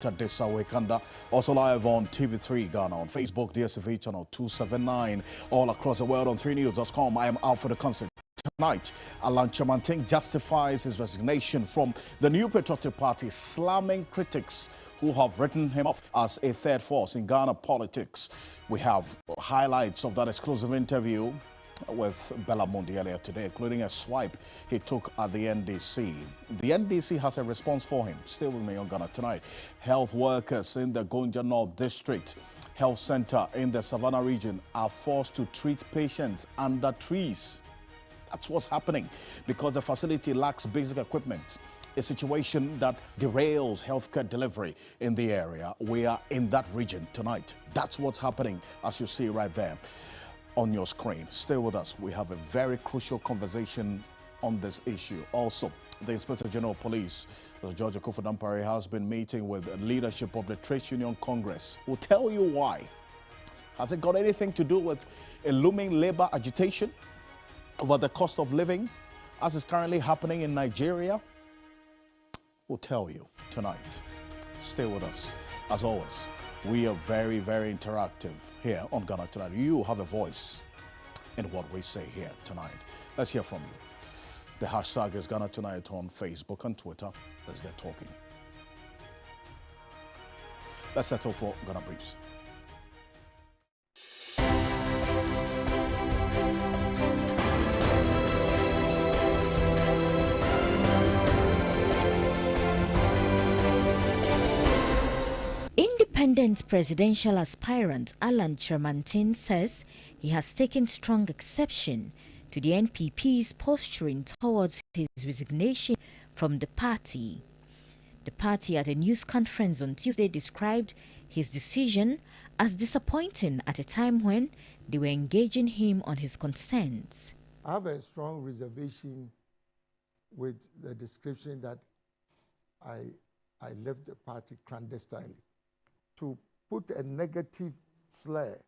Desa Wakanda, also live on TV3 Ghana, on Facebook, DSTV channel 279, all across the world on 3news.com. I am Alfred Ocansey. Tonight, Alan Chamanting justifies his resignation from the New Patriotic Party, slamming critics who have written him off as a third force in Ghana politics. We have highlights of that exclusive interview with Bella Mundi earlier today, including a swipe he took at the NDC. The NDC has a response for him. Stay with me on Ghana Tonight. Health workers in the Gonja North District Health Center in the Savannah region are forced to treat patients under trees. That's what's happening because the facility lacks basic equipment, a situation that derails healthcare delivery in the area. We are in that region tonight. That's what's happening, as you see right there on your screen. Stay with us. We have a very crucial conversation on this issue. Also, the Inspector General of Police, George Akuffo-Dampare, has been meeting with the leadership of the Trade Union Congress. We'll tell you why. Has it got anything to do with a looming labor agitation over the cost of living, as is currently happening in Nigeria? We'll tell you tonight. Stay with us. As always, we are very, very interactive here on Ghana Tonight. You have a voice in what we say here tonight. Let's hear from you. The hashtag is Ghana Tonight on Facebook and Twitter. Let's get talking. Let's settle for Ghana Briefs. Independent presidential aspirant Alan Chamanting says he has taken strong exception to the NPP's posturing towards his resignation from the party. The party at a news conference on Tuesday described his decision as disappointing at a time when they were engaging him on his concerns. I have a strong reservation with the description that I left the party clandestinely. To put a negative slur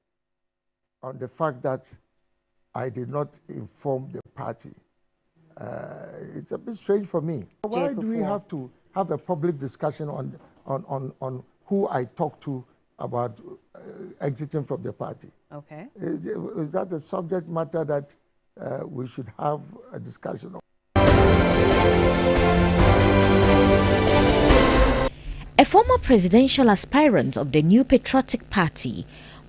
on the fact that I did not inform the party, it's a bit strange for me. Why do we have to have a public discussion on who I talked to about exiting from the party? Okay. Is that a subject matter that we should have a discussion on? A former presidential aspirant of the New Patriotic Party,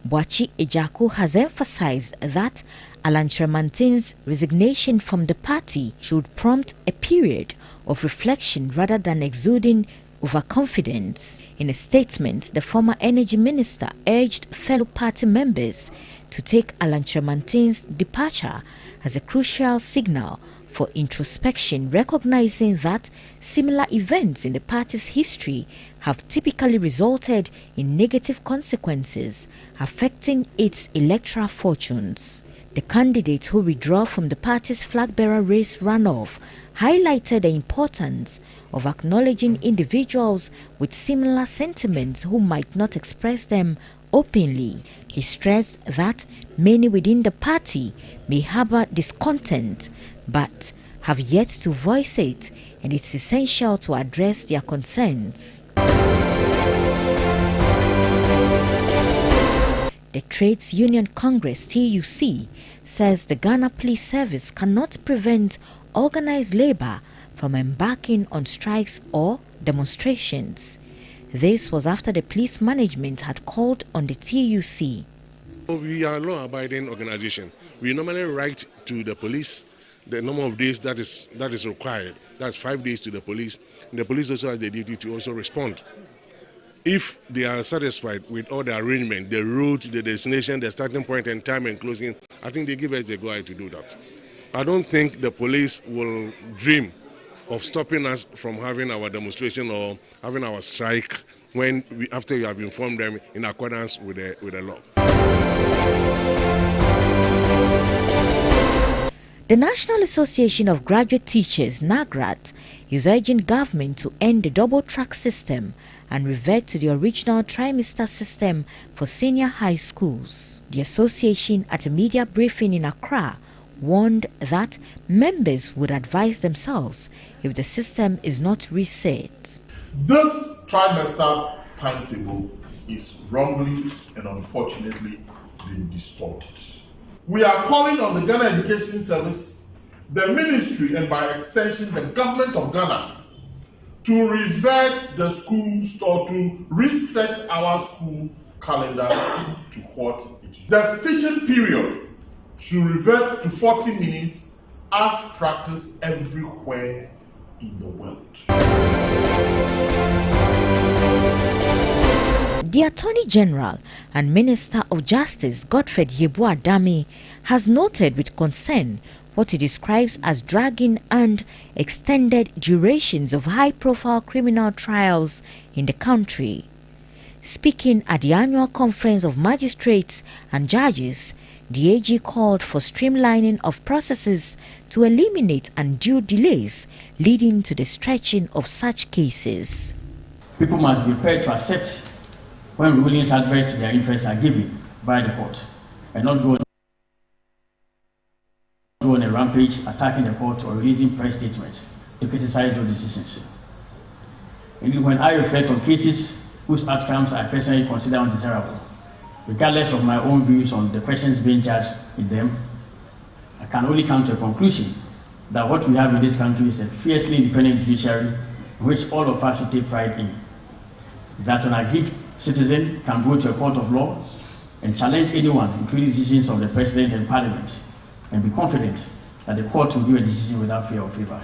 Boachi Ejaku, has emphasized that Alan Chamanting's resignation from the party should prompt a period of reflection rather than exuding overconfidence. In a statement, the former energy minister urged fellow party members to take Alan Chamanting's departure as a crucial signal for introspection, recognizing that similar events in the party's history have typically resulted in negative consequences affecting its electoral fortunes. The candidate who withdrew from the party's flag-bearer race runoff highlighted the importance of acknowledging individuals with similar sentiments who might not express them openly. He stressed that many within the party may harbor discontent but have yet to voice it, and it's essential to address their concerns. The Trades Union Congress (TUC) says the Ghana Police Service cannot prevent organized labor from embarking on strikes or demonstrations. This was after the police management had called on the TUC. We are a law-abiding organization. We normally write to the police the number of days that is required. That's 5 days to the police. And the police also has the duty to also respond. If they are satisfied with all the arrangement, the route, the destination, the starting point and time and closing, I think they give us the go-ahead to do that. I don't think the police will dream of stopping us from having our demonstration or having our strike after you have informed them in accordance with the law. The National Association of Graduate Teachers, NAGRAT, is urging government to end the double-track system and revert to the original trimester system for senior high schools. The association, at a media briefing in Accra, warned that members would advise themselves if the system is not reset. This trimester timetable is wrongly and unfortunately being distorted. We are calling on the Ghana Education Service, the ministry, and by extension the government of Ghana to revert the schools or to reset our school calendar to what it is. The teaching period should revert to 40 minutes as practiced everywhere in the world. The Attorney General and Minister of Justice Godfred Yeboah-Dame has noted with concern what he describes as dragging and extended durations of high-profile criminal trials in the country. Speaking at the annual conference of magistrates and judges, the AG called for streamlining of processes to eliminate undue delays leading to the stretching of such cases. People must be prepared to accept when rulings adverse to their interests are given by the court and not go on a rampage attacking the court or releasing press statements to criticize those decisions. Indeed, when I reflect on cases whose outcomes I personally consider undesirable, regardless of my own views on the persons being judged in them, I can only come to a conclusion that what we have in this country is a fiercely independent judiciary in which all of us should take pride in. That an aggrieved citizen can go to a court of law and challenge anyone, including decisions of the President and Parliament, and be confident that the court will give a decision without fear or favor.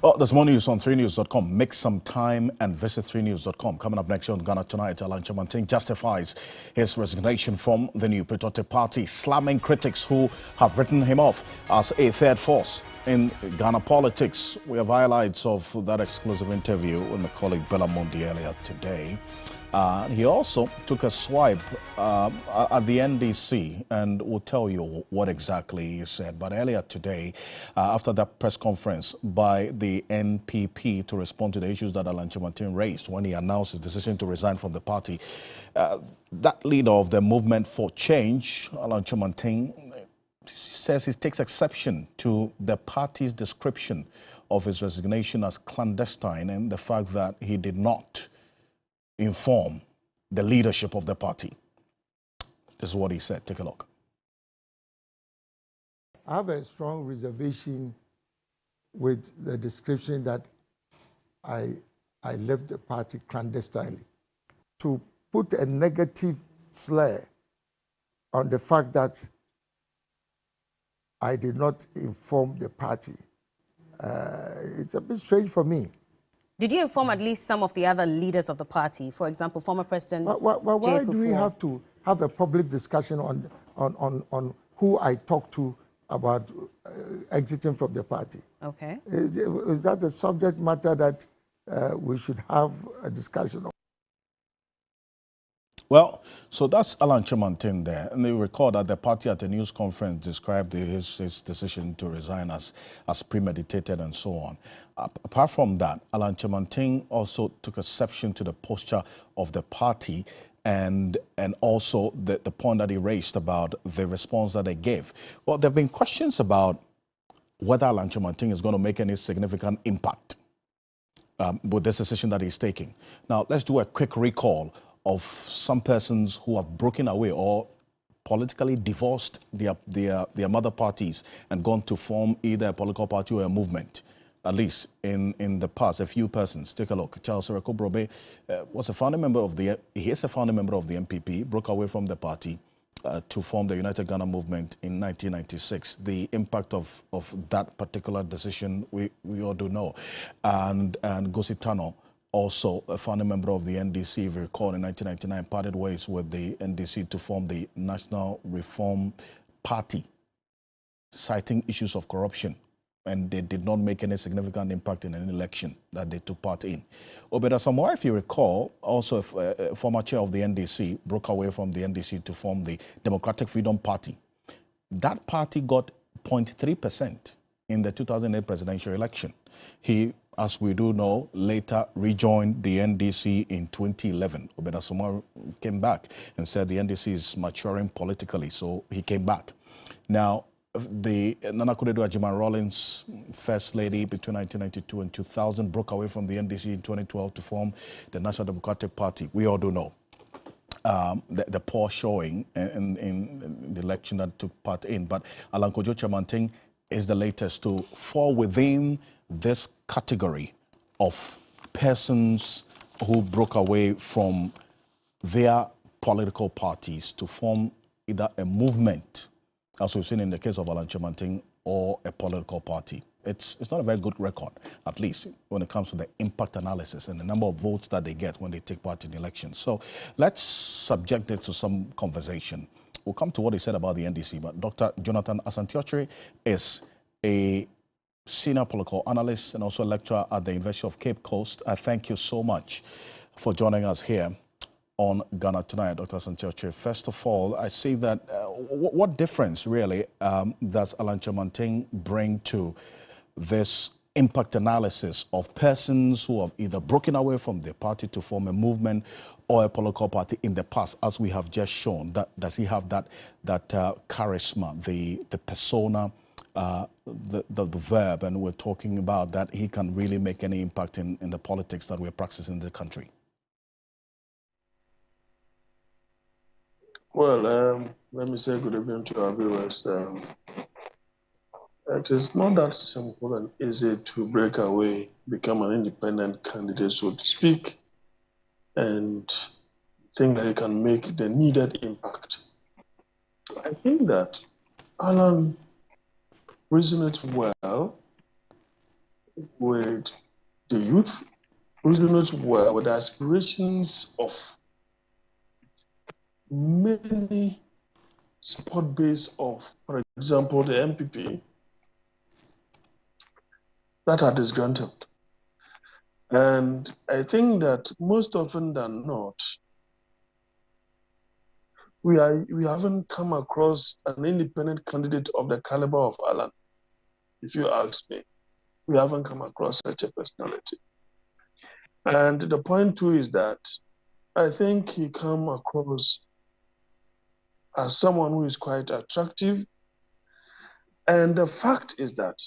Well, there's more news on 3news.com. Make some time and visit 3news.com. Coming up next on Ghana Tonight, Alan Chamantin justifies his resignation from the New Patriotic Party, slamming critics who have written him off as a third force in Ghana politics. We have highlights of that exclusive interview with my colleague Bella Mondi earlier today. He also took a swipe at the NDC, and we'll tell you what exactly he said. But earlier today, after that press conference by the NPP to respond to the issues that Alan Chamantin raised when he announced his decision to resign from the party, that leader of the Movement for Change, Alan Chamantin, says he takes exception to the party's description of his resignation as clandestine and the fact that he did not inform the leadership of the party. This is what he said. Take a look. I have a strong reservation with the description that I left the party clandestinely. To put a negative slur on the fact that I did not inform the party, it's a bit strange for me. Did you inform at least some of the other leaders of the party? For example, former President Why do we have to have a public discussion on who I talked to about exiting from the party? Okay. Is that a subject matter that we should have a discussion on? Well, so that's Alan Chamantin there. And they recall that the party at a news conference described his decision to resign as premeditated and so on. Apart from that, Alan Chamantin also took exception to the posture of the party and also the point that he raised about the response that they gave. Well, there have been questions about whether Alan Chamantin is going to make any significant impact with this decision that he's taking. Now, let's do a quick recall of some persons who have broken away or politically divorced their mother parties and gone to form either a political party or a movement, at least in the past. A few persons. Take a look. Charles Sereko Brobe was a founding member of he is a founding member of the NPP, broke away from the party to form the United Ghana Movement in 1996. The impact of that particular decision we all do know. And Gositano, also a founding member of the NDC, if you recall, in 1999, parted ways with the NDC to form the National Reform Party, citing issues of corruption. And they did not make any significant impact in an election that they took part in. Obeda Samoa, if you recall, also a former chair of the NDC, broke away from the NDC to form the Democratic Freedom Party. That party got 0.3% in the 2008 presidential election. He as we do know, later rejoined the NDC in 2011. Obedasoma came back and said the NDC is maturing politically, so he came back. Now, the Nana Kudedu Ajiman Rawlings, first lady between 1992 and 2000, broke away from the NDC in 2012 to form the National Democratic Party. We all do know the poor showing in the election that took part in. But Alan Kojo Chamanting is the latest to fall within this category of persons who broke away from their political parties to form either a movement, as we've seen in the case of Alan Chamanting, or a political party. It's not a very good record, at least when it comes to the impact analysis and the number of votes that they get when they take part in elections. So let's subject it to some conversation. We'll come to what he said about the NDC, but Dr. Jonathan Asantiochiri is a senior political analyst and also a lecturer at the University of Cape Coast. I thank you so much for joining us here on Ghana Tonight, Dr. Asantiochiri. First of all, I see that what difference really does Alan Chamanting bring to this impact analysis of persons who have either broken away from the party to form a movement or a political party in the past, as we have just shown? Does he have that charisma, the persona, the verb, and we're talking about that he can really make any impact in the politics that we're practicing in the country? Well, let me say good evening to our viewers. It is not that simple and easy to break away, become an independent candidate, so to speak, and think that you can make the needed impact. I think that Alan resonates well with the youth, resonates well with the aspirations of many support base of, for example, the MPP that are disgruntled. And I think that most often than not, we haven't come across an independent candidate of the caliber of Alan. If you ask me, we haven't come across such a personality. And the point too is that I think he come across as someone who is quite attractive. And the fact is that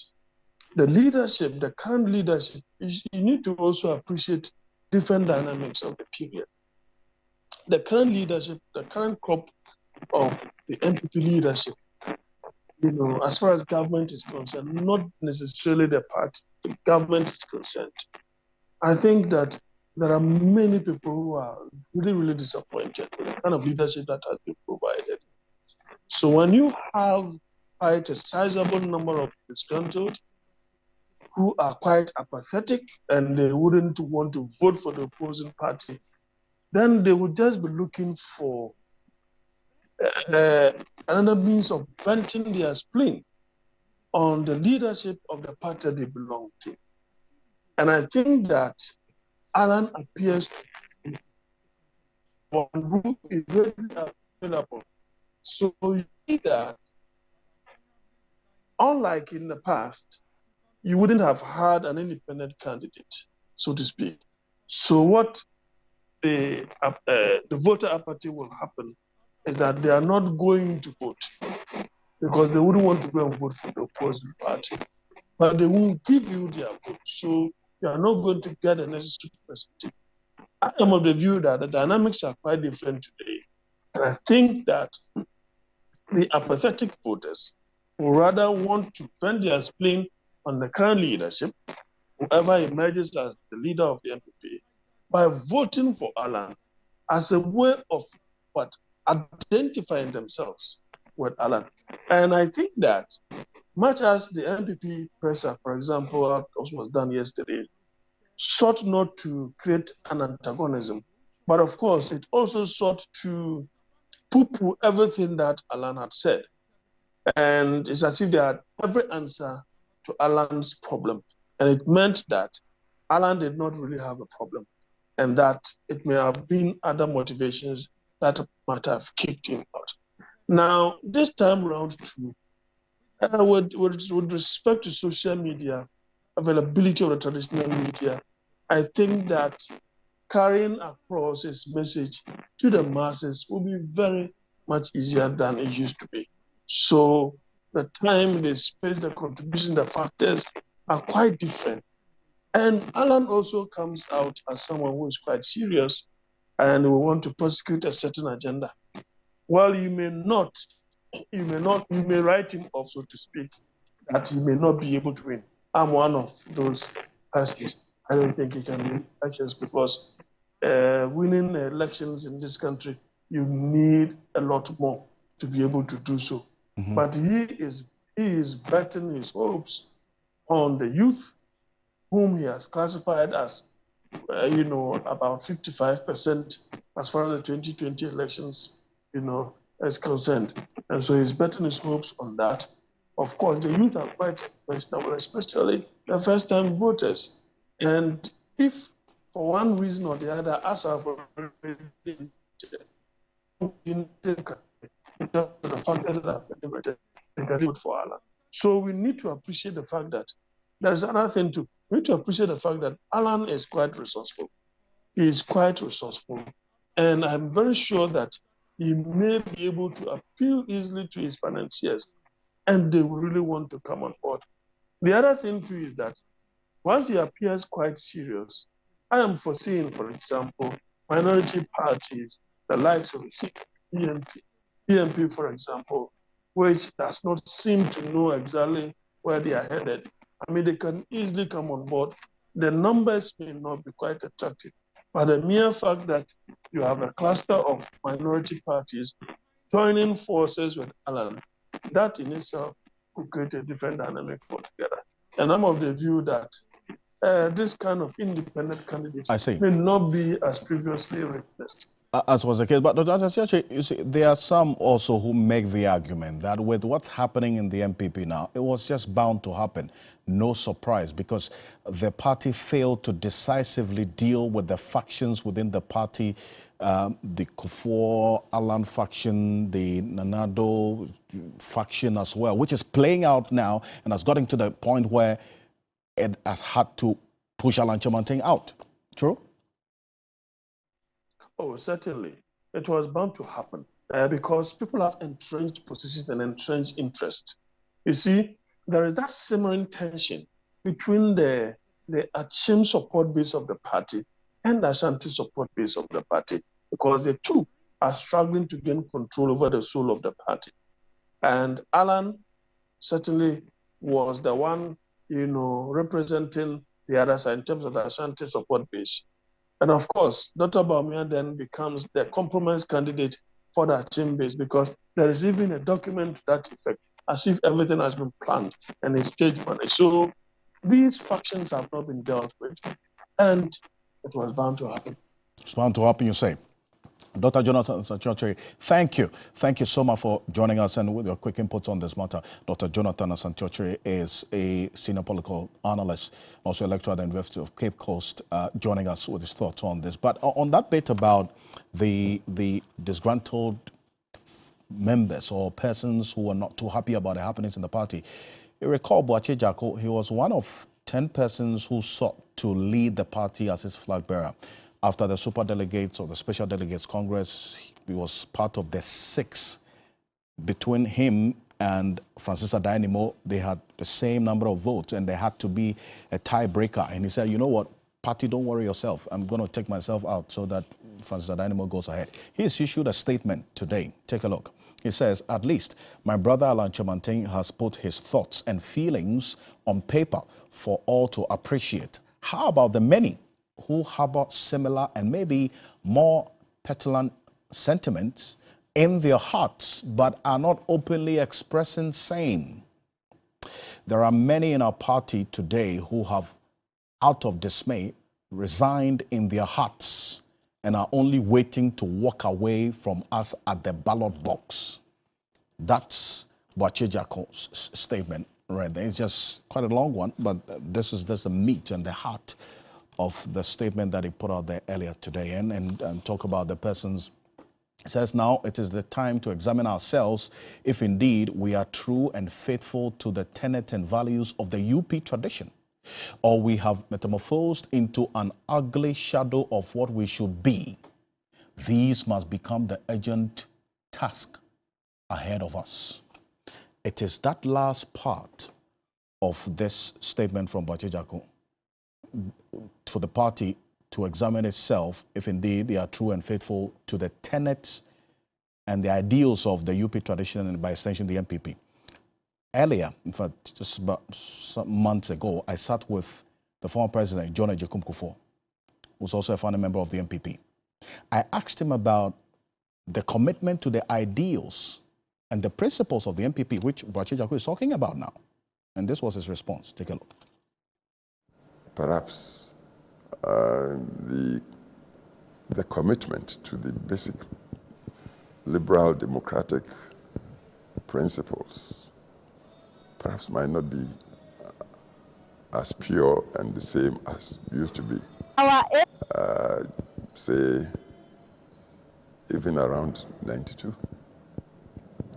the leadership, the current leadership, you need to also appreciate different dynamics of the period. The current leadership, the current crop of the MPP leadership, as far as government is concerned, not necessarily the party, the government is concerned, I think that there are many people who are really, really disappointed with the kind of leadership that has been provided. So when you have quite a sizable number of disgruntled who are quite apathetic and they wouldn't want to vote for the opposing party, then they would just be looking for another means of venting their spleen on the leadership of the party they belong to. And I think that Alan appears to be one who is very available. So you see that, unlike in the past, you wouldn't have had an independent candidate, so to speak. So what the voter apathy will happen is that they are not going to vote because they wouldn't want to go and vote for the opposing party. But they won't give you their vote. So you are not going to get a necessary percentage. I am of the view that the dynamics are quite different today. And I think that the apathetic voters will rather want to vent their spleen on the current leadership, whoever emerges as the leader of the MPP, by voting for Alan as a way of identifying themselves with Alan. And I think that much as the MPP presser, for example, as was done yesterday, sought not to create an antagonism, but of course it also sought to poo-poo everything that Alan had said. And it's as if they had every answer to Alan's problem. And it meant that Alan did not really have a problem, and that it may have been other motivations that might have kicked him out. Now, this time around, too, with respect to social media, availability of the traditional media, I think that carrying across his message to the masses will be very much easier than it used to be. So the time, the space, the contribution, the factors are quite different. And Alan also comes out as someone who is quite serious and will want to prosecute a certain agenda. While you may write him off, so to speak, that he may not be able to win. I'm one of those persons. I don't think he can win elections because winning elections in this country, you need a lot more to be able to do so. But he is betting his hopes on the youth, whom he has classified as, about 55% as far as the 2020 elections, is concerned. And so he's betting his hopes on that. Of course, the youth are quite questionable, especially the first-time voters. And if, for one reason or the other, as I've already in the factors that have deliberated, they can vote for Alan. So we need to appreciate the fact that there is another thing too. We need to appreciate the fact that Alan is quite resourceful. He is quite resourceful. And I'm very sure that he may be able to appeal easily to his financiers, and they will really want to come on board. The other thing too is that once he appears quite serious, I am foreseeing, for example, minority parties, the likes of the PMP, for example, which does not seem to know exactly where they are headed. I mean, they can easily come on board. The numbers may not be quite attractive, but the mere fact that you have a cluster of minority parties joining forces with Alan, that in itself could create a different dynamic altogether. And I'm of the view that this kind of independent candidate may not be as previously witnessed. As was the case, but Dr. Chache, you see, there are some also who make the argument that with what's happening in the MPP now, it was just bound to happen. No surprise, because the party failed to decisively deal with the factions within the party, the Kufuor, Alan faction, the Nanado faction as well, which is playing out now and has gotten to the point where it has had to push Alan Kyerematen out. True? Oh, certainly. It was bound to happen because people have entrenched positions and entrenched interests. You see, there is that simmering tension between the Achim support base of the party and the Ashanti support base of the party, because the two are struggling to gain control over the soul of the party. And Alan certainly was the one, representing the other side in terms of the Ashanti support base. And of course, Dr. Bawumia then becomes the compromise candidate for that team base, because there is even a document to that effect, as if everything has been planned and is stage managed. So these factions have not been dealt with, and it was bound to happen. It's bound to happen, you say. Dr. Jonathan Asantewotwe, thank you. Thank you so much for joining us and with your quick inputs on this matter. Dr. Jonathan Asantewotwe is a senior political analyst, also a lecturer at the University of Cape Coast, joining us with his thoughts on this. But on that bit about the disgruntled members or persons who are not too happy about the happenings in the party, you recall Boakye Jarko, he was one of 10 persons who sought to lead the party as his flag bearer. After the super delegates or the special delegates Congress, he was part of the 6. Between him and Francis Adainimo, they had the same number of votes and there had to be a tiebreaker. And he said, you know what, party, don't worry yourself. I'm going to take myself out so that Francis Adainimo goes ahead. He has issued a statement today. Take a look. He says, at least my brother Alan Kyerematen has put his thoughts and feelings on paper for all to appreciate. How about the many who harbor similar and maybe more petulant sentiments in their hearts but are not openly expressing same? There are many in our party today who have, out of dismay, resigned in their hearts and are only waiting to walk away from us at the ballot box. That's Boakye Jarko's statement right there. It's just quite a long one, but this is the meat and the heart of the statement that he put out there earlier today and talk about the persons. It says, now it is the time to examine ourselves if indeed we are true and faithful to the tenets and values of the UP tradition. or we have metamorphosed into an ugly shadow of what we should be. These must become the urgent task ahead of us. It is that last part of this statement from Boakye Agyarko for the party to examine itself if indeed they are true and faithful to the tenets and the ideals of the UP tradition and by extension the MPP. Earlier, in fact, just about some months ago, I sat with the former president, John Ejekumo, who's also a founding member of the MPP. I asked him about the commitment to the ideals and the principles of the MPP, which Boakye Agyarko is talking about now. And this was his response. Take a look. Perhaps the commitment to the basic liberal democratic principles perhaps might not be as pure and the same as used to be. Say, even around 92.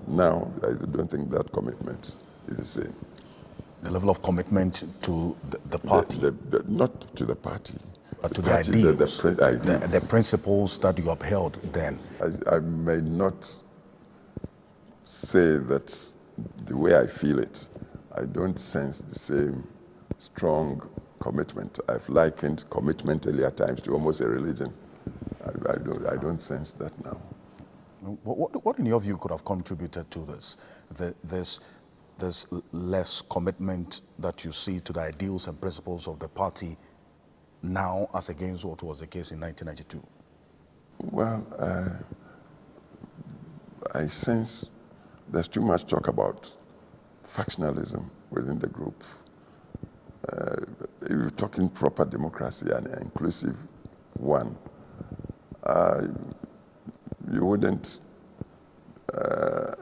Now, I don't think that commitment is the same. The level of commitment to the party? Not to the party. But to the ideals, the principles that you upheld then? I may not say that the way I feel it. I don't sense the same strong commitment. I've likened commitment earlier times to almost a religion. I don't sense that now. What in your view could have contributed to this less commitment that you see to the ideals and principles of the party now as against what was the case in 1992? Well, I sense there's too much talk about factionalism within the group. If you're talking proper democracy and an inclusive one, you wouldn't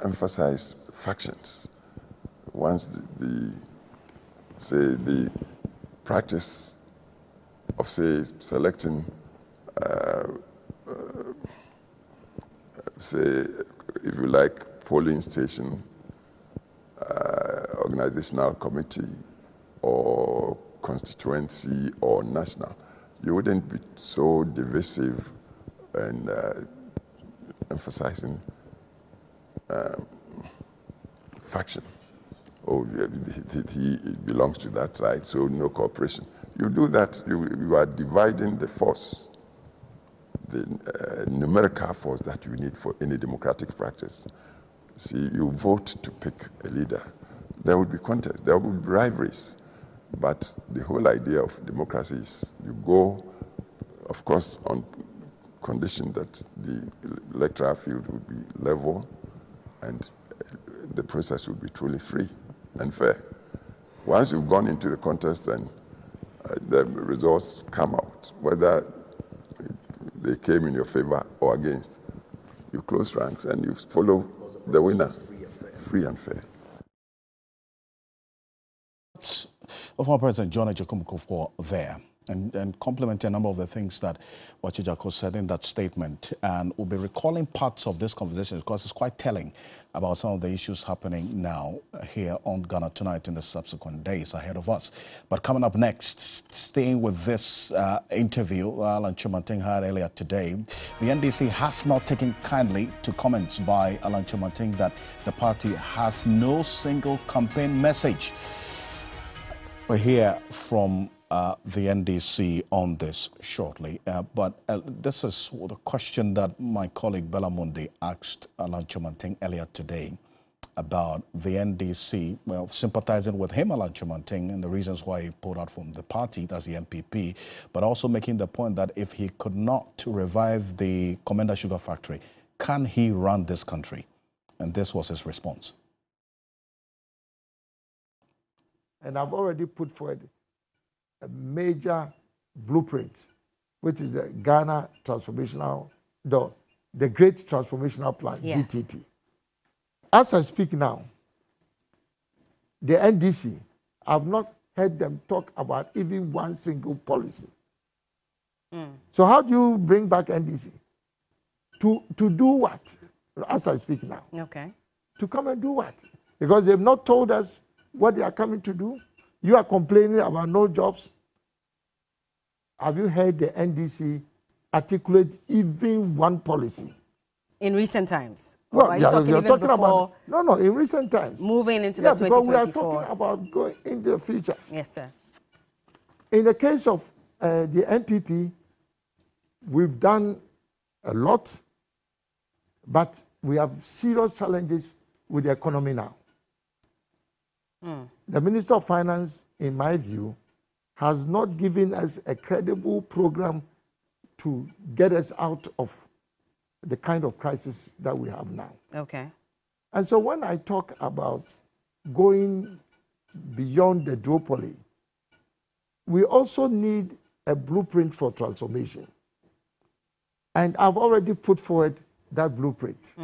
emphasize factions. Once the practice of, say, selecting, say, if you like, polling station, organizational committee, or constituency, or national, you wouldn't be so divisive and emphasizing faction. Oh, he belongs to that side, so no cooperation. You do that, you are dividing the force, the numerical force that you need for any democratic practice. See, you vote to pick a leader. There would be contests, there would be rivalries, but the whole idea of democracy is you go, of course, on condition that the electoral field would be level and the process would be truly free and fair. Once you've gone into the contest and the results come out, whether they came in your favor or against, you close ranks and you follow the winner, free and fair. Former President John Ejekumo there, and complementing a number of the things that Boakye Agyarko said in that statement, and we'll be recalling parts of this conversation because it's quite telling about some of the issues happening now here on Ghana Tonight in the subsequent days ahead of us. But coming up next, staying with this interview Alan Kyerematen had earlier today, the NDC has not taken kindly to comments by Alan Kyerematen that the party has no single campaign message. We'll hear from the NDC on this shortly. But this is the question that my colleague Bella Mundi asked Alan Kyerematen earlier today about the NDC, well, sympathizing with him, Alan Kyerematen, and the reasons why he pulled out from the party, that's the MPP, but also making the point that if he could not revive the Commander Sugar Factory, can he run this country? And this was his response. And I've already put forward a major blueprint, which is the Ghana Transformational, the Great Transformational Plan, yes. GTP. As I speak now, the NDC, I've not heard them talk about even one single policy. So how do you bring back NDC? To do what? As I speak now. Okay. To come and do what? Because they've not told us what they are coming to do. You are complaining about no jobs. Have you heard the NDC articulate even one policy? In recent times? Well, are you're talking before about, in recent times. Moving into the 2024. Because we are talking about going into the future. Yes, sir. In the case of the NPP, we've done a lot, but we have serious challenges with the economy now. The Minister of Finance, in my view, has not given us a credible program to get us out of the kind of crisis that we have now. Okay. And so when I talk about going beyond the duopoly, we also need a blueprint for transformation. And I've already put forward that blueprint.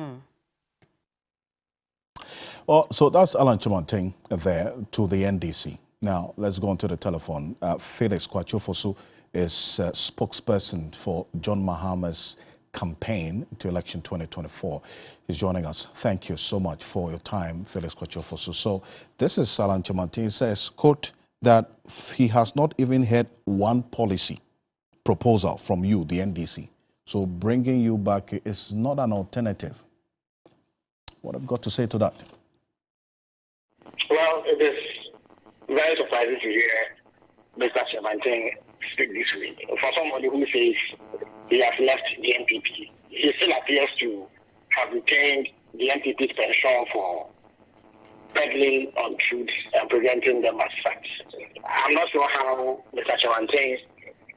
Well, so that's Alan Chimanting there to the NDC. Now, let's go on to the telephone. Felix Kwachofosu is spokesperson for John Mahama's campaign to election 2024. He's joining us. Thank you so much for your time, Felix Kwachofosu. So this is Alan Chimanting. He says, quote, that he has not even heard one policy proposal from you, the NDC. So bringing you back is not an alternative. What have you got to say to that? Well, it is very surprising to hear Mr. Chimanting speak this way. For somebody who says he has left the NPP, he still appears to have retained the NPP's penchant for peddling on truths and presenting them as facts. I'm not sure how Mr. Chimanting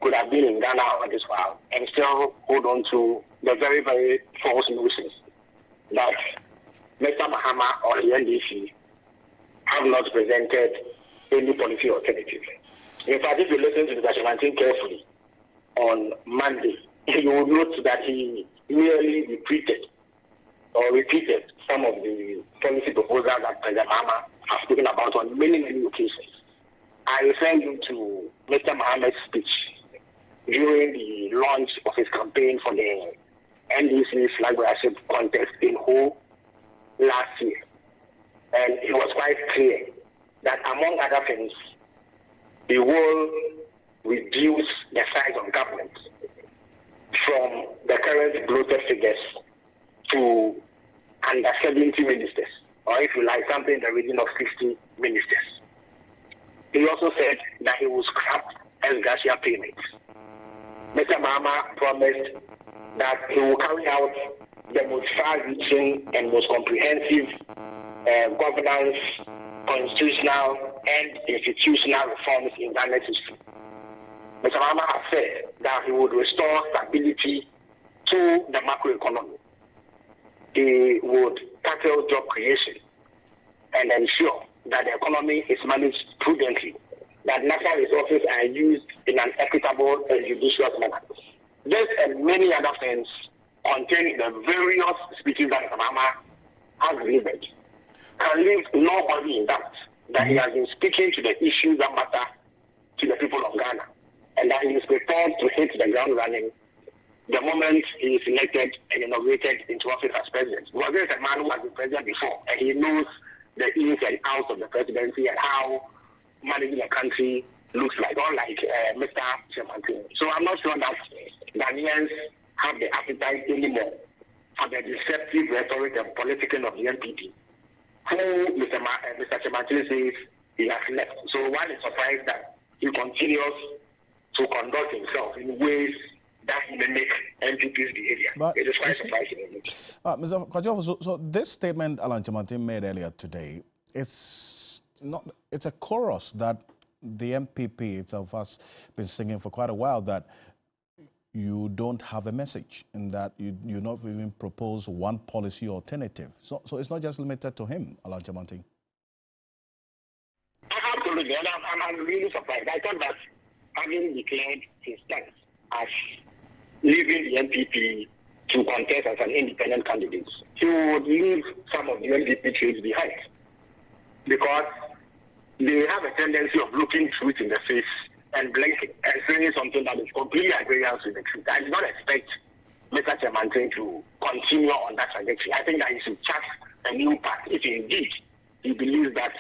could have been in Ghana all this while and still hold on to the very, very false notions that Mr. Mahama or the NDC have not presented any policy alternative. In fact, if you listen to Mr. Chimanting carefully on Monday, you will note that he merely repeated some of the policy proposals that President Mahama has spoken about on many, many occasions. I refer you to Mr. Mahama's speech during the launch of his campaign for the NDC flag bearership contest in Ho last year. And it was quite clear that, among other things, he will reduce the size of government from the current bloated figures to under 70 ministers, or if you like, something in the region of 60 ministers. He also said that he will scrap ex-gratia payments. Mr. Mahama promised that he will carry out the most far-reaching and most comprehensive governance, constitutional, and institutional reforms in Ghana's history. Mr. Mahama has said that he would restore stability to the macroeconomy. He would tackle job creation and ensure that the economy is managed prudently, that natural resources are used in an equitable and judicious manner. This and many other things contain the various speeches that Mr. Mahama has delivered. Can leave nobody in doubt that he has been speaking to the issues that matter to the people of Ghana, and that he is prepared to hit the ground running the moment he is elected and inaugurated into office as president. Because there is a man who has been president before, and he knows the ins and outs of the presidency and how managing a country looks like, unlike Mr. Chimanting. So I'm not sure that Ghanaians have the appetite anymore for the deceptive rhetoric and politicking of the NPP, who Mr. Chimanting says he has left. So one is surprised that he continues to conduct himself in ways that may make NPP's behavior. But it is quite surprising. Mr. Kwachofosu, so this statement Alan Chimanting made earlier today, it's a chorus that the MPP itself has been singing for quite a while, that you don't have a message and that you not even propose one policy alternative. So it's not just limited to him, Alan Chimanting. Absolutely, and I'm really surprised. I thought that having declared his stance as leaving the NPP to contest as an independent candidate, he would leave some of the NPP traits behind, because they have a tendency of looking truth in the face and blinking and saying something that is completely at variance with the truth. I do not expect Mr. Chimanting to continue on that trajectory. I think that he should chart a new path if indeed he believes that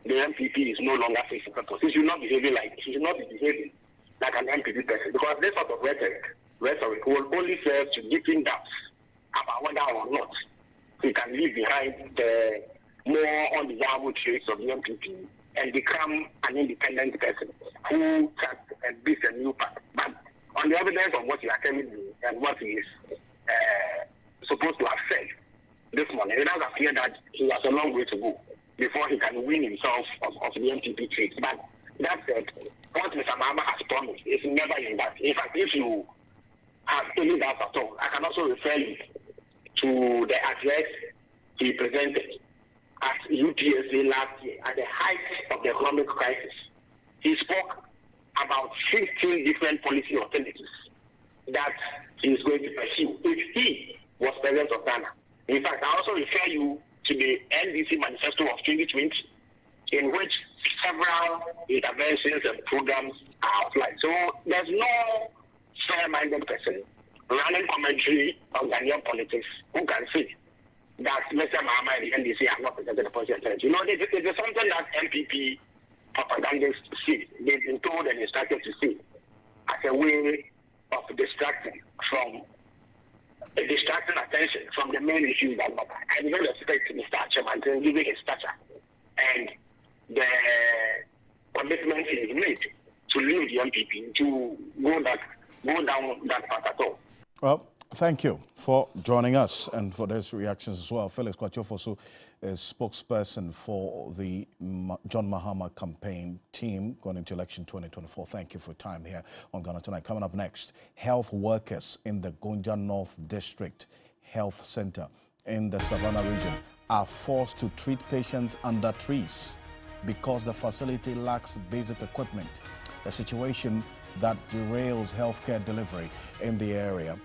the MPP is no longer facing purpose. He should not be behaving like an MPP person, because this sort of rhetoric will only serve to deepen doubts about whether or not he can leave behind the more undesirable traits of the MPP and become an independent person who can build a new path. But on the evidence of what you are telling me and what he is supposed to have said this morning, it does appear that he has a long way to go before he can win himself of the MPP traits. But that said, what Mr. Mahama has promised is never in that. In fact, if you have any doubts at all, I can also refer you to the address he presented at UTSA last year at the height of the economic crisis. He spoke about 16 different policy alternatives that he is going to pursue if he was president of Ghana. In fact, I also refer you to the NDC manifesto of 2020, in which several interventions and programs are outlined. So there's no fair-minded person running commentary on Ghanaian politics who can say that Mr. Mahama and the NDC have not presented a policy alternative. You know, it is something that MPP propagandists see. They've been told and instructed to see as a way of distracting attention from the main issues that matter. I do not expect Mr. Chairman to give his stature and the commitment he has made to leave the MPP to go down that path at all. Well, thank you for joining us and for those reactions as well. Felix Kwachofosu is spokesperson for the John Mahama campaign team going into election 2024. Thank you for your time here on Ghana Tonight. Coming up next, health workers in the Gonja North District Health Center in the Savannah region are forced to treat patients under trees because the facility lacks basic equipment, a situation that derails healthcare delivery in the area.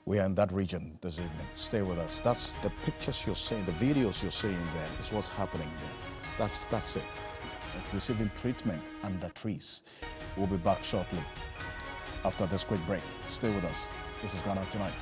We are in that region this evening. Stay with us. That's the pictures you're seeing, the videos you're seeing there is what's happening there. That's it. Receiving treatment under trees. We'll be back shortly after this quick break. Stay with us. This is Ghana Tonight.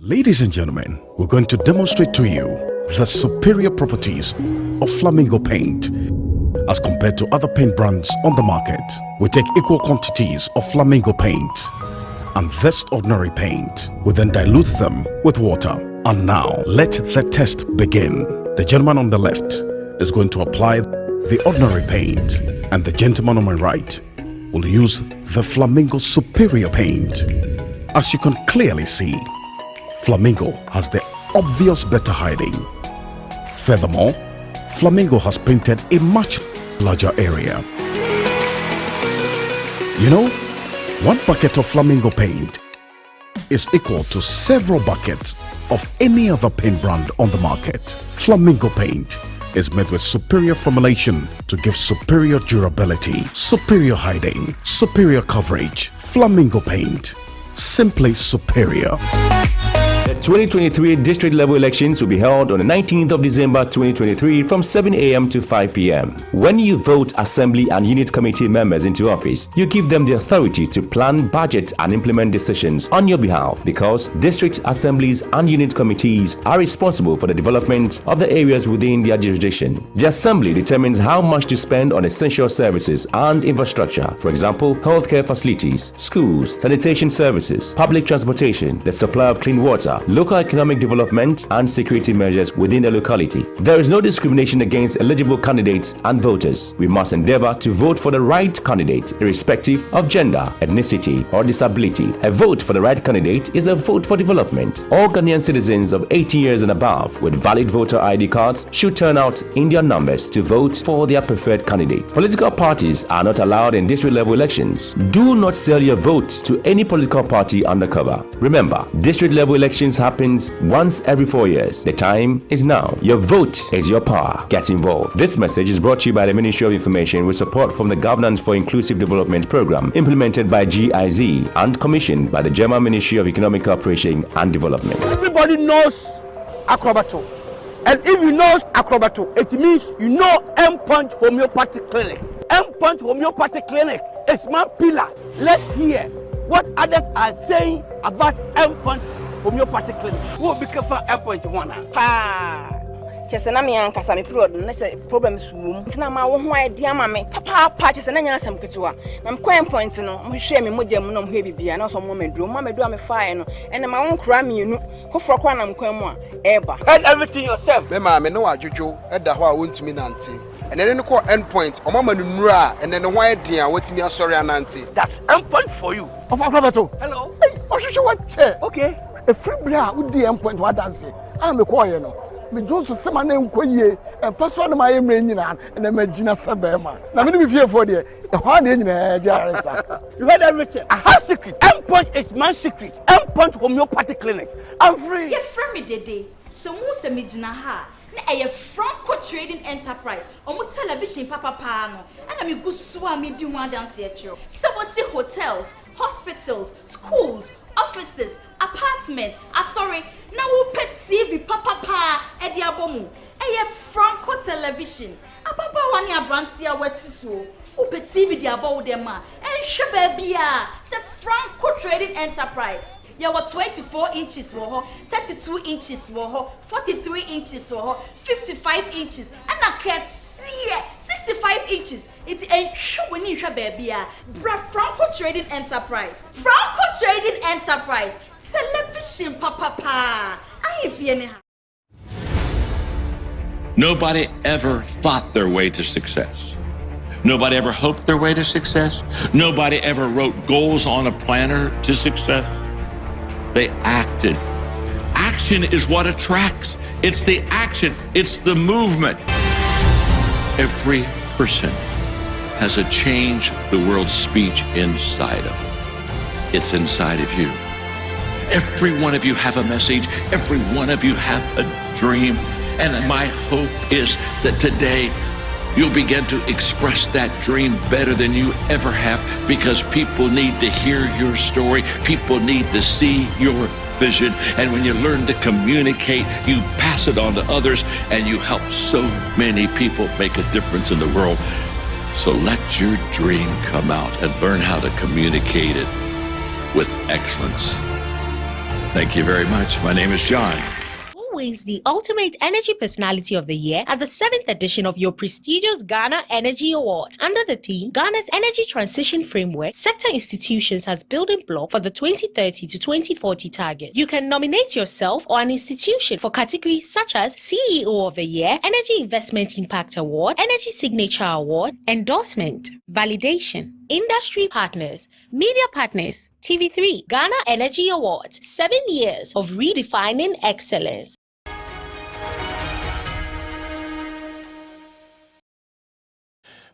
Ladies and gentlemen, we're going to demonstrate to you the superior properties of Flamingo paint as compared to other paint brands on the market. We take equal quantities of Flamingo paint and this ordinary paint. We then dilute them with water. And now, let the test begin. The gentleman on the left is going to apply the ordinary paint, and the gentleman on my right will use the Flamingo superior paint. As you can clearly see, Flamingo has the obvious better hiding. Furthermore, Flamingo has painted a much larger area. You know, one bucket of Flamingo paint is equal to several buckets of any other paint brand on the market. Flamingo paint is made with superior formulation to give superior durability, superior hiding, superior coverage. Flamingo paint, simply superior. The 2023 district level elections will be held on the 19th of December 2023 from 7 a.m. to 5 p.m. When you vote assembly and unit committee members into office, you give them the authority to plan, budget and implement decisions on your behalf, because district assemblies and unit committees are responsible for the development of the areas within their jurisdiction. The assembly determines how much to spend on essential services and infrastructure, for example, healthcare facilities, schools, sanitation services, public transportation, the supply of clean water, local economic development and security measures within the locality. There is no discrimination against eligible candidates and voters. We must endeavor to vote for the right candidate irrespective of gender, ethnicity or disability. A vote for the right candidate is a vote for development. All Ghanaian citizens of 18 years and above with valid voter ID cards should turn out in their numbers to vote for their preferred candidate. Political parties are not allowed in district level elections. Do not sell your vote to any political party undercover. Remember, district level elections happens once every 4 years. The time is now. Your vote is your power. Get involved. This message is brought to you by the Ministry of Information with support from the Governance for Inclusive Development Program implemented by GIZ and commissioned by the German Ministry of Economic Cooperation and Development. Everybody knows Acrobato. And if you know Acrobato, it means you know Endpoint Homeopathic Clinic. Endpoint Homeopathic Clinic is my pillar. Let's hear what others are saying about Endpoint Homeopathic Clinic. Who will be careful Endpoint one? Chesena me ankasa me period na say problems wom ntina ma wo ho idea ma me papa chesena nya asem ketewa na me point no mo hwe me modem no mo hwe bibia na so mo meduro me fire no ene ma won kra me enu foforo kwa na mkwan mu a eba head everything yourself me ma me no adwodwo eda ho a wontumi nante ene ne ko Endpoint o mama no nura ene ne ho idea watimi asori anante. That's Endpoint for you. Papa Acrobato. Hello. Hey, ohwehwe what chair. Okay. A free bra wo di Endpoint wa dance. I me call you no. Me just say my name koye and person my name nyina and me gina sebema na me be for there the one nyina jaresa. You heard everything. I have secret. Endpoint is my secret. Endpoint Homeopathic Clinic. I'm free. You free me dede so mu se me gina ha na e Franco Trading Enterprise omo television papa no and me go so a me di one dance e chiro so we see hotels, hospitals, schools, offices, apartments. Sorry, now we pet TV papa e di abomu. E Franco Television. Ababa wani abrantia wesiso. U pet TV di abo dem a. E hwe bia se Franco Trading Enterprise. Ya what 24 inches wo ho, 32 inches wo ho, 43 inches wo ho, 55 inches. And a kesiye 65 inches. It's a show when you have baby. Franco Trading Enterprise. Franco Trading Enterprise. Television papa. Nobody ever thought their way to success. Nobody ever hoped their way to success. Nobody ever wrote goals on a planner to success. They acted. Action is what attracts. It's the action. It's the movement. Every person has a change the world speech inside of them. It's inside of you. Every one of you have a message. Every one of you have a dream. And my hope is that today you'll begin to express that dream better than you ever have, because people need to hear your story. People need to see your vision. And when you learn to communicate, you pass it on to others, and you help so many people make a difference in the world. So let your dream come out and learn how to communicate it with excellence. Thank you very much. My name is John. Wins the Ultimate Energy Personality of the Year at the 7th edition of your prestigious Ghana Energy Awards. Under the theme, Ghana's Energy Transition Framework, sector institutions as building block for the 2030 to 2040 target. You can nominate yourself or an institution for categories such as CEO of the Year, Energy Investment Impact Award, Energy Signature Award, Endorsement, Validation, Industry Partners, Media Partners. TV3 Ghana Energy Awards, 7 years of redefining excellence.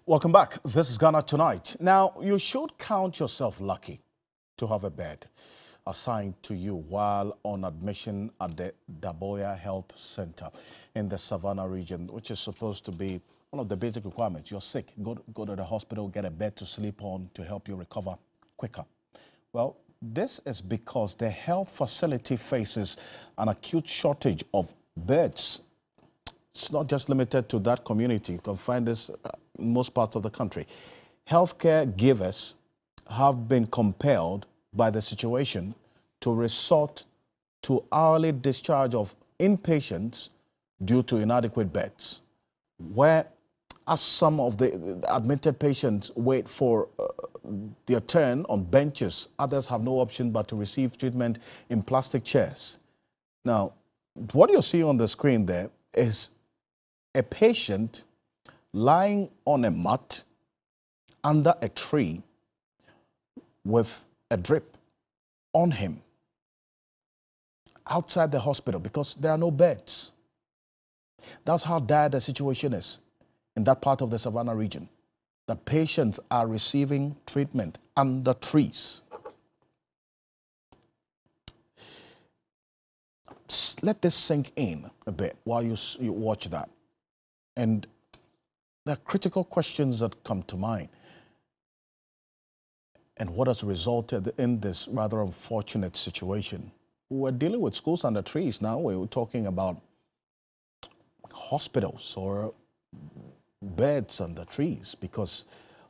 Welcome back. This is Ghana Tonight. Now, you should count yourself lucky to have a bed assigned to you while on admission at the Daboya Health Center in the Savannah region, which is supposed to be one of the basic requirements. You're sick, go to the hospital, get a bed to sleep on to help you recover quicker. Well, this is because the health facility faces an acute shortage of beds. It's not just limited to that community. You can find this in most parts of the country. Healthcare givers have been compelled by the situation to resort to early discharge of inpatients due to inadequate beds, where as some of the admitted patients wait for their turn on benches, others have no option but to receive treatment in plastic chairs. Now, what you're seeing on the screen there is a patient lying on a mat under a tree with a drip on him outside the hospital because there are no beds. That's how dire the situation is in that part of the Savannah region, that patients are receiving treatment under trees. Let this sink in a bit while you watch that. And there are critical questions that come to mind. And what has resulted in this rather unfortunate situation? We're dealing with schools under trees now. We're talking about hospitals or beds under trees because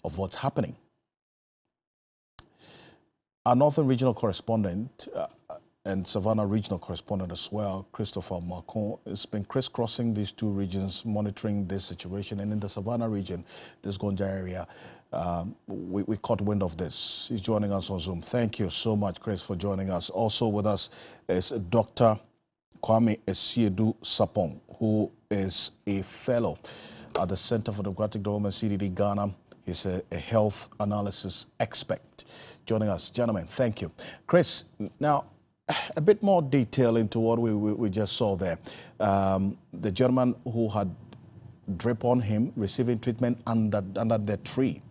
of what's happening. Our Northern Regional Correspondent and Savannah Regional Correspondent as well, Christopher Macon, has been crisscrossing these two regions, monitoring this situation. And in the Savannah region, this Gonja area, we caught wind of this. He's joining us on Zoom. Thank you so much, Chris, for joining us. Also with us is Dr. Kwame Esiedu Sapong, who is a fellow at the Center for Democratic Development, CDD Ghana. He's a health analysis expert. Joining us. Gentlemen, thank you. Chris, now, a bit more detail into what we just saw there. The gentleman who had drip on him receiving treatment under the tree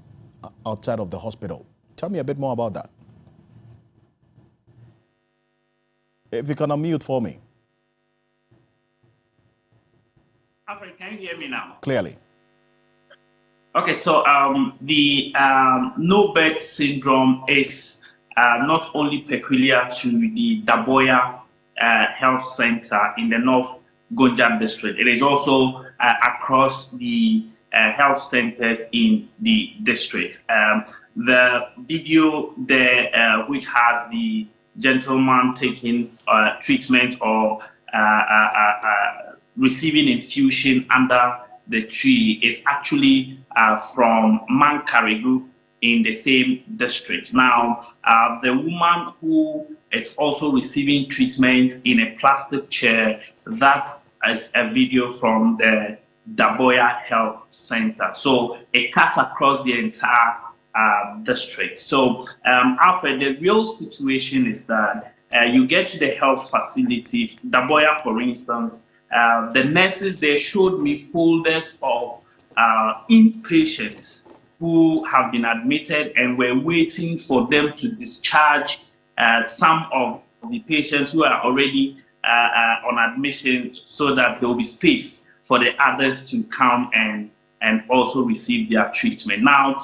outside of the hospital. Tell me a bit more about that. If you can unmute for me. Alfred, can you hear me now? Clearly. Okay, so the no bed syndrome is not only peculiar to the Daboya Health Center in the North Gonja district. It is also across the health centers in the district. The video there, which has the gentleman taking treatment or receiving infusion under the tree, is actually from Mankarigu in the same district. Now, the woman who is also receiving treatment in a plastic chair, that is a video from the Daboya Health Center. So it cuts across the entire district. So, Alfred, the real situation is that you get to the health facility, Daboya, for instance, the nurses there showed me folders of inpatients who have been admitted, and we're waiting for them to discharge some of the patients who are already on admission, so that there will be space for the others to come and also receive their treatment. Now,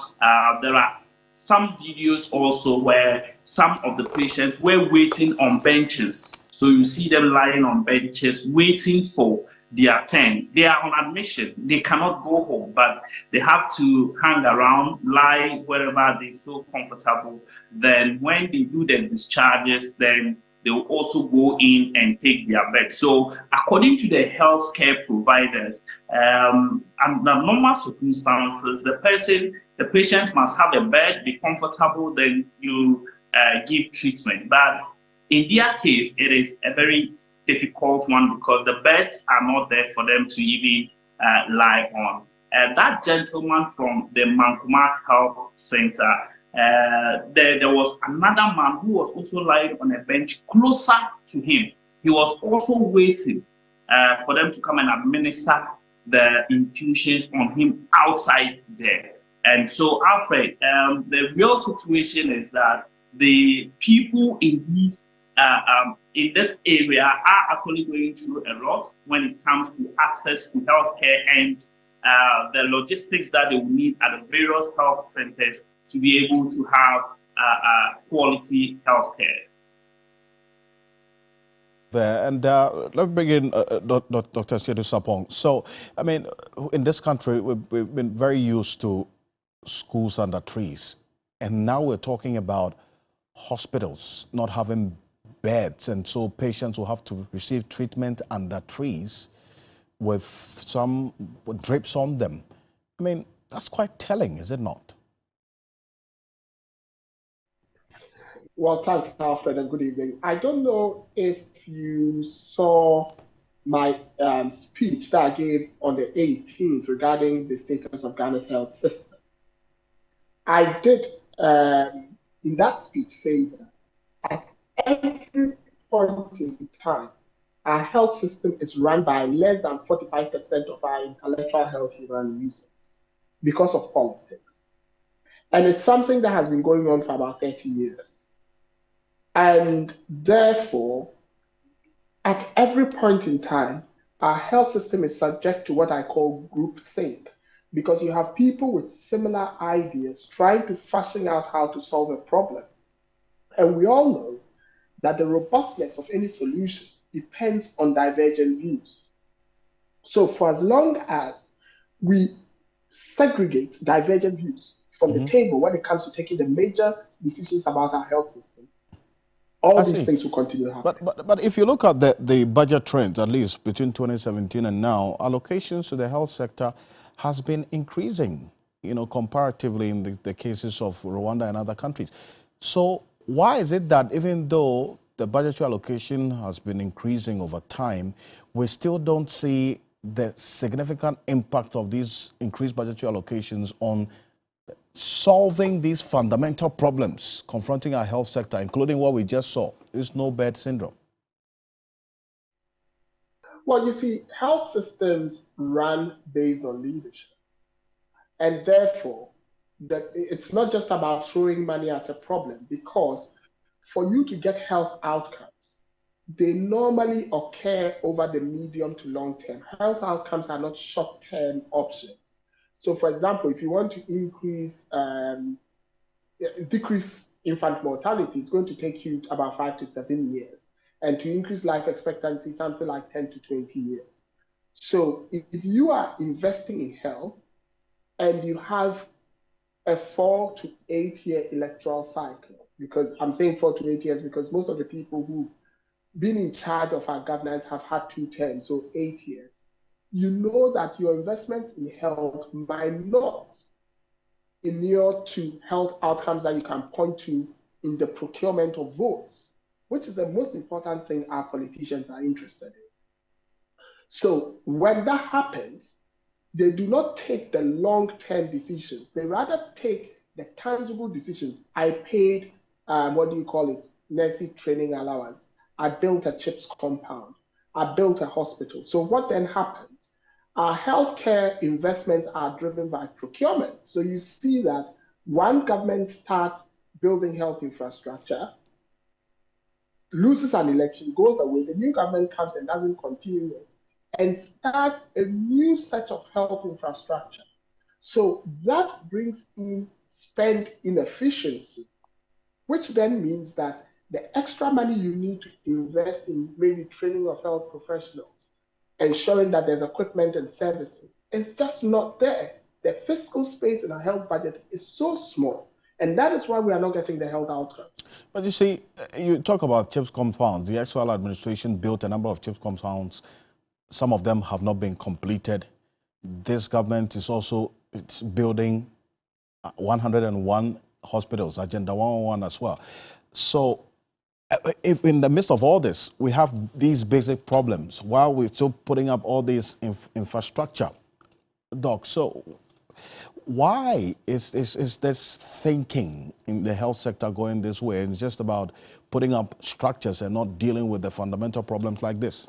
there are some videos also where some of the patients were waiting on benches. So you see them lying on benches waiting for their turn. They are on admission. They cannot go home, but they have to hang around, lie wherever they feel comfortable. Then when they do the discharges, then they will also go in and take their bed. So according to the healthcare providers, under normal circumstances, the patient must have a bed, be comfortable, then you give treatment. But in their case, it is a very difficult one because the beds are not there for them to even lie on. That gentleman from the Mankuma Health Center, there was another man who was also lying on a bench closer to him. He was also waiting for them to come and administer the infusions on him outside there. And so, Alfred, the real situation is that the people in this area are actually going through a lot when it comes to access to healthcare and the logistics that they will need at the various health centers to be able to have quality healthcare. There and let me bring in Dr. Sedu Sapong. So, I mean, in this country, we've been very used to schools under trees, and now we're talking about hospitals not having beds, and so patients will have to receive treatment under trees with some drips on them. I mean, that's quite telling, is it not? Well, thanks, Alfred, and good evening. I don't know if you saw my speech that I gave on the 18th regarding the status of Ghana's health system. I did, in that speech, say that at every point in time, our health system is run by less than 45% of our intellectual health human resources because of politics. And it's something that has been going on for about 30 years. And therefore, at every point in time, our health system is subject to what I call groupthink, because you have people with similar ideas trying to fashion out how to solve a problem. And we all know that the robustness of any solution depends on divergent views. So for as long as we segregate divergent views from the table when it comes to taking the major decisions about our health system, all these things will continue to happen. But if you look at the budget trends, at least between 2017 and now, allocations to the health sector has been increasing, you know, comparatively in the cases of Rwanda and other countries. So why is it that even though the budgetary allocation has been increasing over time, we still don't see the significant impact of these increased budgetary allocations on solving these fundamental problems confronting our health sector, including what we just saw, this no-bed syndrome? Well, you see, health systems run based on leadership. And therefore, it's not just about throwing money at a problem, because for you to get health outcomes, they normally occur over the medium to long term. Health outcomes are not short-term options. So, for example, if you want to decrease infant mortality, it's going to take you about 5 to 7 years. And to increase life expectancy, something like 10 to 20 years. So if you are investing in health and you have a 4 to 8 year electoral cycle, because I'm saying 4 to 8 years because most of the people who've been in charge of our governance have had 2 terms, so 8 years. You know that your investments in health might not inure to health outcomes that you can point to in the procurement of votes, which is the most important thing our politicians are interested in. So when that happens, they do not take the long-term decisions. They rather take the tangible decisions. I paid, nursing training allowance. I built a CHIPS compound. I built a hospital. So what then happens? Our healthcare investments are driven by procurement. So you see that one government starts building health infrastructure, loses an election, goes away, the new government comes and doesn't continue it, and starts a new set of health infrastructure. So that brings in spend inefficiency, which then means that the extra money you need to invest in maybe training of health professionals, ensuring that there's equipment and services, is just not there. The fiscal space in our health budget is so small, and that is why we are not getting the health outcomes. But you see, you talk about CHIPS compounds. The actual administration built a number of CHIPS compounds. Some of them have not been completed. This government is also building 101 hospitals, Agenda 101 as well. So if in the midst of all this, we have these basic problems while we're still putting up all this infrastructure, Doc, so why is this thinking in the health sector going this way? It's just about putting up structures and not dealing with the fundamental problems like this.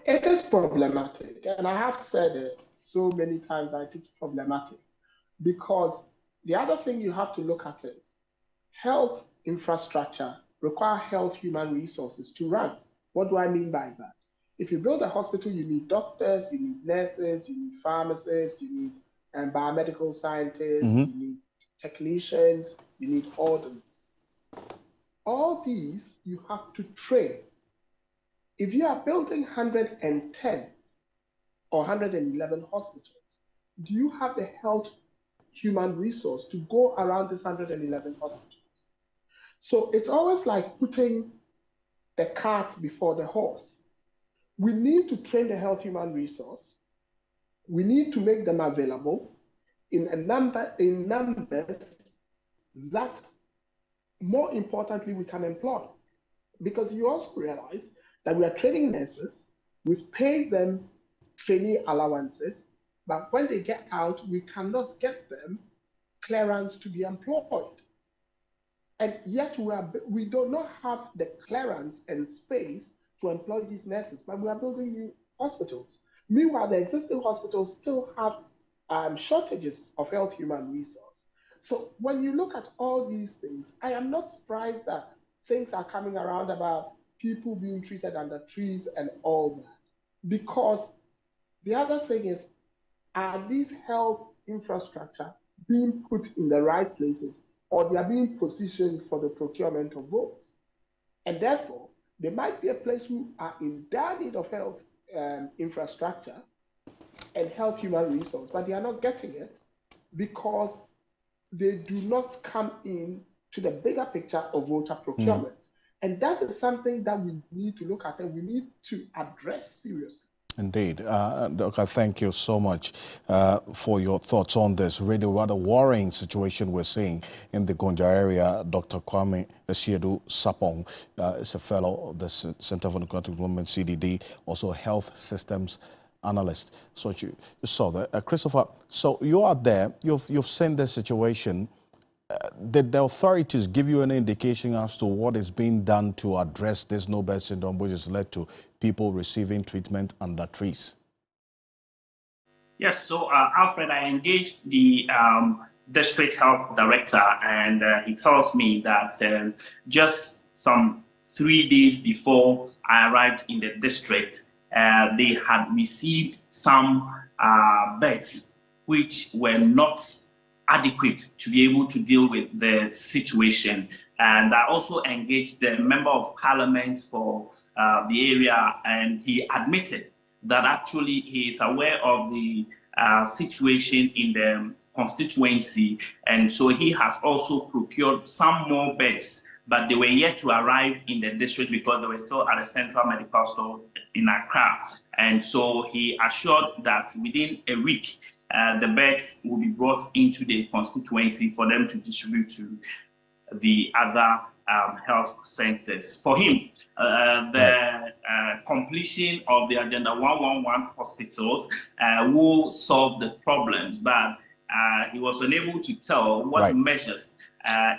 It is problematic, and I have said it so many times that it's problematic. Because the other thing you have to look at is health infrastructure require health human resources to run. What do I mean by that? If you build a hospital, you need doctors, you need nurses, you need pharmacists, you need biomedical scientists, you need technicians, you need orderlies. All these you have to train. If you are building 110 or 111 hospitals, do you have the health human resource to go around these 111 hospitals? So it's always like putting the cart before the horse. We need to train the health human resource. We need to make them available in numbers that, more importantly, we can employ. Because you also realize that we are training nurses, we've paid them trainee allowances, but when they get out, we cannot get them clearance to be employed. And yet we do not have the clearance and space to employ these nurses, but we are building new hospitals. Meanwhile, the existing hospitals still have shortages of health human resource. So when you look at all these things, I am not surprised that things are coming around about people being treated under trees and all that. Because the other thing is, are these health infrastructure being put in the right places, or they are being positioned for the procurement of votes? And therefore, there might be a place who are in dire need of health infrastructure and health human resource, but they are not getting it because they do not come in to the bigger picture of voter procurement. And that is something that we need to look at and we need to address seriously. Indeed. Dr. Thank you so much for your thoughts on this really rather worrying situation we're seeing in the Gonja area. Dr. Kwame Esiedu Sapong is a fellow of the Center for Democratic Development, CDD, also a health systems analyst. So you saw that. Christopher, so you are there, you've seen the situation. Did the authorities give you any indication as to what is being done to address this no-birth syndrome, which has led to people receiving treatment under trees? Yes, so Alfred, I engaged the district health director, and he tells me that just some 3 days before I arrived in the district, they had received some beds which were not adequate to be able to deal with the situation. And I also engaged the member of parliament for the area, and he admitted that actually he is aware of the situation in the constituency, and so he has also procured some more beds, but they were yet to arrive in the district because they were still at the Central Medical Store in Accra. And so he assured that within a week, the beds will be brought into the constituency for them to distribute to the other health centers. For him, the completion of the Agenda 111 hospitals will solve the problems, but he was unable to tell what measures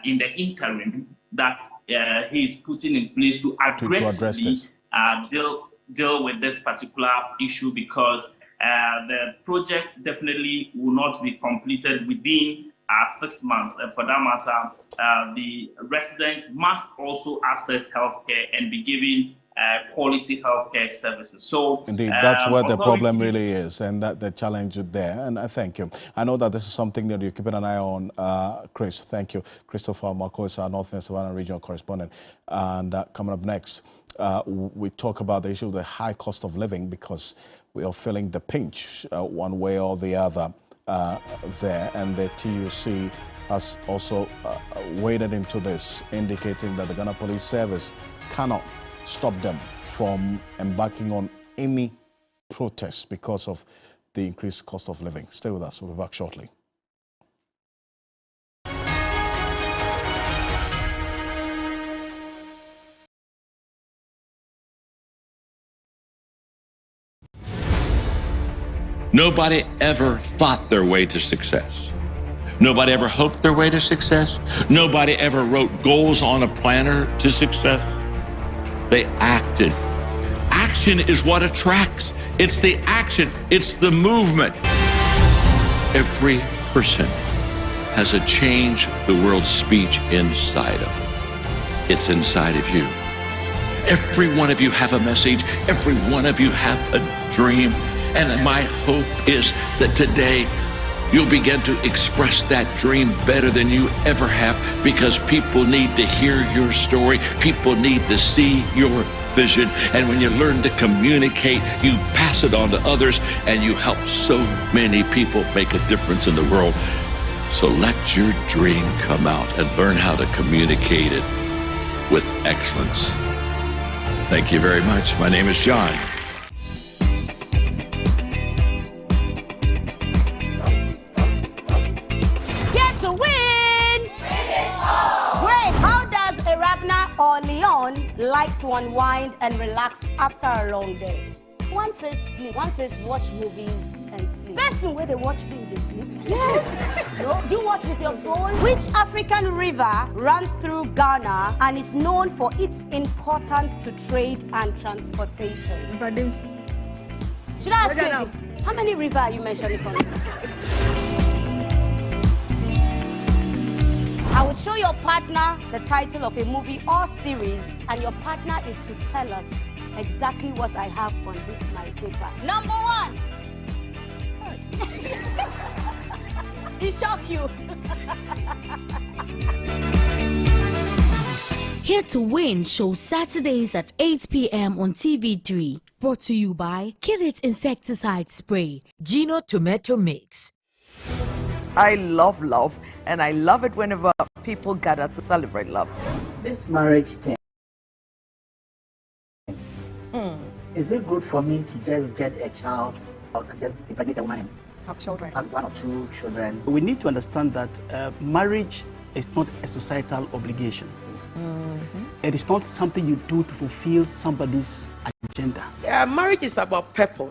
in the interim that he is putting in place to aggressively deal with this particular issue, because the project definitely will not be completed within 6 months. And for that matter, the residents must also access healthcare and be given quality healthcare services. So indeed, that's where the problem really is, and that the challenge is there. And I thank you. I know that this is something that you're keeping an eye on, Chris. Thank you. Christopher Marco is our North and Savannah regional correspondent. And coming up next, we talk about the issue of the high cost of living, because we are feeling the pinch one way or the other there. And the TUC has also waded into this, indicating that the Ghana Police Service cannot stop them from embarking on any protests because of the increased cost of living. Stay with us. We'll be back shortly. Nobody ever thought their way to success. Nobody ever hoped their way to success. Nobody ever wrote goals on a planner to success. They acted. Action is what attracts. It's the action. It's the movement. Every person has a change the world speech inside of them. It's inside of you. Every one of you have a message. Every one of you have a dream. And my hope is that today you'll begin to express that dream better than you ever have, because people need to hear your story. People need to see your vision. And when you learn to communicate, you pass it on to others, and you help so many people make a difference in the world. So let your dream come out and learn how to communicate it with excellence. Thank you very much. My name is John. Get to win! Great! How does a Rabna or Leon like to unwind and relax after a long day? One says sleep, one says watch movies and sleep. Person where they watch film, they sleep. Yes. No, you watch with your soul. Which African river runs through Ghana and is known for its importance to trade and transportation? Should I ask you, how many rivers are you mentioning for me? I would show your partner the title of a movie or series, and your partner is to tell us exactly what I have on this my paper. Number 1. He shocked you. Here to Win shows Saturdays at 8 p.m. on TV3. Brought to you by Kill It Insecticide Spray. Gino Tomato Mix. I love love, and I love it whenever people gather to celebrate love. This marriage thing, is it good for me to just get a child or just impregnate a woman? Have children. Have 1 or 2 children. We need to understand that marriage is not a societal obligation. It is not something you do to fulfill somebody's agenda. Marriage is about purpose.